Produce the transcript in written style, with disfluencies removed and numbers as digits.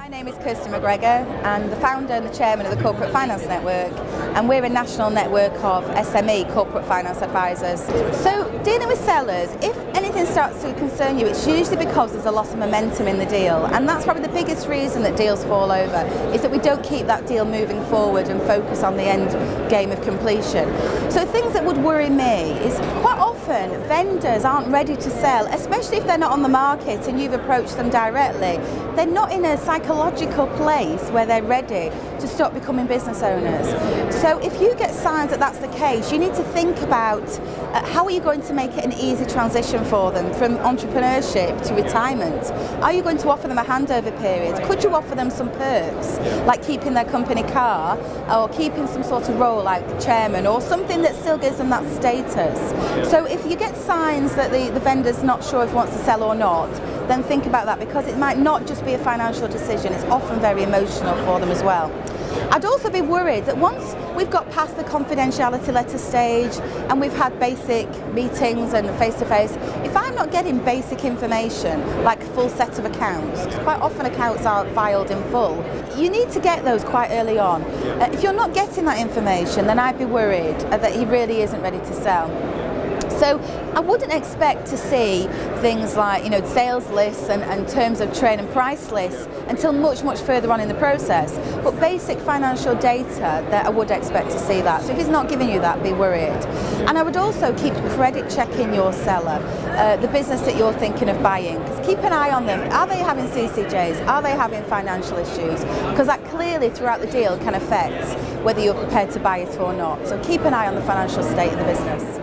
My name is Kirsty McGregor. I'm the founder and the chairman of the Corporate Finance Network, and we're a national network of SME corporate finance advisors. So dealing with sellers, if anything starts to concern you, it's usually because there's a loss of momentum in the deal, and that's probably the biggest reason that deals fall over, is that we don't keep that deal moving forward and focus on the end game of completion. So things that would worry me is quite often vendors aren't ready to sell, especially if they're not on the market and you've approached them directly. They're not in a psychological place where they're ready to start becoming business owners. So if you get signs that that's the case, you need to think about how are you going to make it an easy transition for them from entrepreneurship to retirement. Are you going to offer them a handover period? Could you offer them some perks, like keeping their company car or keeping some sort of role like chairman or something that still gives them that status? So if you get signs that the vendor's not sure if he wants to sell or not, then think about that, because it might not just be a financial decision, it's often very emotional for them as well. I'd also be worried that once we've got past the confidentiality letter stage and we've had basic meetings and face-to-face, if I'm not getting basic information, like a full set of accounts, because quite often accounts are filed in full, you need to get those quite early on. If you're not getting that information, then I'd be worried that he really isn't ready to sell. So I wouldn't expect to see things like, sales lists and terms of trade and price lists until much, much further on in the process. But basic financial data, that I would expect to see that. So if he's not giving you that, be worried. And I would also keep credit checking your seller, the business that you're thinking of buying. Because keep an eye on them. Are they having CCJs? Are they having financial issues? Because that clearly throughout the deal can affect whether you're prepared to buy it or not. So keep an eye on the financial state of the business.